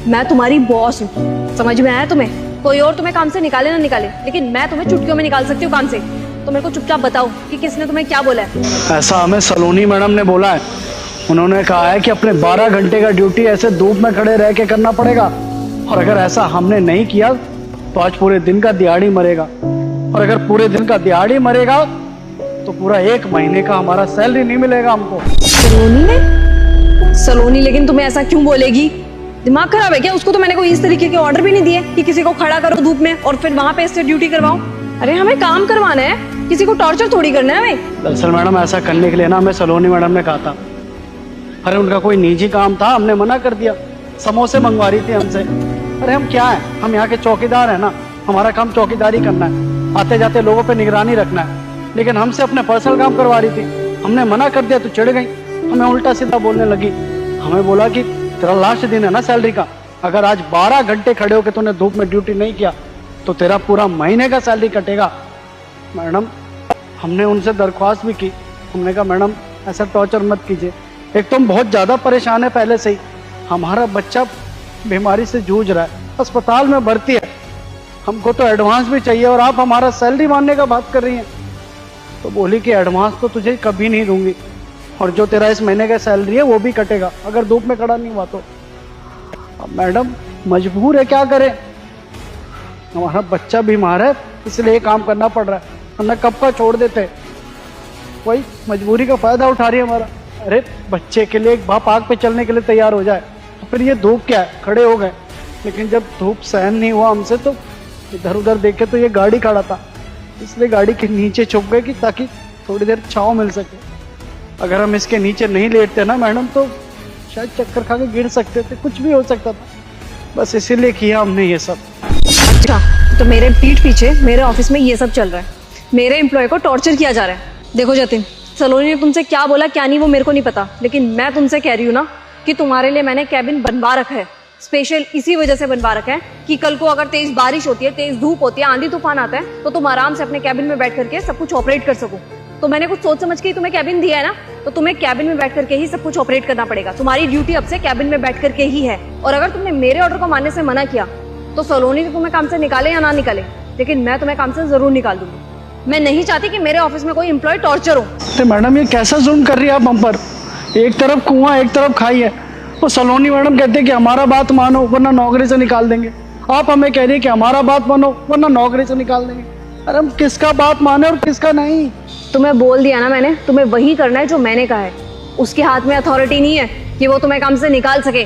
मैं तुम्हारी बॉस हूँ, समझ में आया तुम्हें? कोई और तुम्हें काम से निकाले ना निकाले, लेकिन मैं तुम्हें चुटकियों में निकाल सकती हूँ काम से। तो मेरे को चुपचाप बताओ कि किसने तुम्हें क्या बोला है? ऐसा हमें सलोनी मैडम ने बोला है। उन्होंने कहा है कि अपने 12 घंटे का ड्यूटी ऐसे धूप में खड़े रह के करना पड़ेगा, और अगर ऐसा हमने नहीं किया तो आज पूरे दिन का दिहाड़ी मरेगा, और अगर पूरे दिन का दिहाड़ी मरेगा तो पूरा 1 महीने का हमारा सैलरी नहीं मिलेगा हमको। सलोनी ने? सलोनी लेकिन तुम्हें ऐसा क्यों बोलेगी? दिमाग खराब है क्या? उसको तो मैंने कोई इस तरीके के ऑर्डर भी नहीं दिए कि किसी को खड़ा करो धूप में और फिर वहां पे इससे ड्यूटी करवाओ। अरे हमें काम करवाना है, किसी को टॉर्चर थोड़ी करना है हमें। दरअसल मैडम ऐसा करने के लिए ना हमें सलोनी मैडम ने कहा था। अरे उनका कोई निजी काम था, हमने मना कर दिया। समोसे मंगवा रही थी हमसे। अरे हम क्या है, हम यहाँ के चौकीदार है ना, हमारा काम चौकीदारी करना है, आते जाते लोगों पे निगरानी रखना है। लेकिन हमसे अपने पर्सनल काम करवा रही थी, हमने मना कर दिया तो चिढ़ गई, हमें उल्टा सीधा बोलने लगी। हमें बोला कि तेरा लास्ट दिन है ना सैलरी का, अगर आज 12 घंटे खड़े होकर तूने धूप में ड्यूटी नहीं किया तो तेरा पूरा महीने का सैलरी कटेगा। मैडम हमने उनसे दरख्वास्त भी की, हमने कहा मैडम ऐसा टॉर्चर मत कीजिए, एक तो हम बहुत ज़्यादा परेशान है पहले से ही, हमारा बच्चा बीमारी से जूझ रहा है, अस्पताल में भर्ती है, हमको तो एडवांस भी चाहिए और आप हमारा सैलरी मानने का बात कर रही हैं। तो बोली कि एडवांस तो तुझे कभी नहीं दूंगी, और जो तेरा इस महीने का सैलरी है वो भी कटेगा अगर धूप में खड़ा नहीं हुआ तो। अब मैडम मजबूर है, क्या करें, हमारा बच्चा बीमार है इसलिए काम करना पड़ रहा है, वरना कब का छोड़ देते। वही मजबूरी का फायदा उठा रही है हमारा। अरे बच्चे के लिए एक बाप आग पे चलने के लिए तैयार हो जाए तो फिर ये धूप क्या है, खड़े हो गए। लेकिन जब धूप सहन नहीं हुआ हमसे तो इधर उधर देखे तो ये गाड़ी खड़ा था, इसलिए गाड़ी के नीचे छुप गए कि ताकि थोड़ी देर छांव मिल सके। अगर हम इसके नीचे नहीं लेटते ना मैडम तो शायद चक्कर खा के गिर सकते थे, कुछ भी हो सकता था, बस इसीलिए किया हमने ये सब। अच्छा, तो मेरे पीठ पीछे मेरे ऑफिस में ये सब चल रहा है, मेरे एम्प्लॉय को टॉर्चर किया जा रहा है। देखो जतिन, सलोनी ने तुमसे क्या बोला क्या नहीं वो मेरे को नहीं पता, लेकिन मैं तुमसे कह रही हूँ ना कि तुम्हारे लिए मैंने कैबिन बनवा रखा है, स्पेशल इसी वजह से बनवा रखा है कि कल को अगर तेज बारिश होती है, तेज धूप होती है, आंधी तूफान आता है, तो तुम आराम से अपने कैबिन में बैठ करके सब कुछ ऑपरेट कर सको। तो मैंने कुछ सोच समझ के ही तुम्हें कैबिन दिया है ना, तो तुम्हें कैबिन में बैठ करके ही सब कुछ ऑपरेट करना पड़ेगा। तुम्हारी ड्यूटी अब से कैबिन में बैठ करके ही है, और अगर तुमने मेरे ऑर्डर को मानने से मना किया तो सलोनी तुम्हें काम से निकाले या ना निकाले, लेकिन मैं तुम्हें काम से जरूर निकाल दूंगी। मैं नहीं चाहती कि मेरे ऑफिस में कोई एम्प्लॉय टॉर्चर हो। तो मैडम ये कैसा जुल्म कर रही है आप हम पर? एक तरफ कुआं एक तरफ खाई है। वो सलोनी मैडम कहते हैं कि हमारा बात मानो वरना नौकरी से निकाल देंगे, आप हमें कह रही है कि हमारा बात मानो वरना नौकरी से निकाल देंगे। अरे हम किसका बात माने और किसका नहीं? तुम्हें बोल दिया ना मैंने, तुम्हें वही करना है जो मैंने कहा है। उसके हाथ में अथॉरिटी नहीं है कि वो तुम्हें काम से निकाल सके।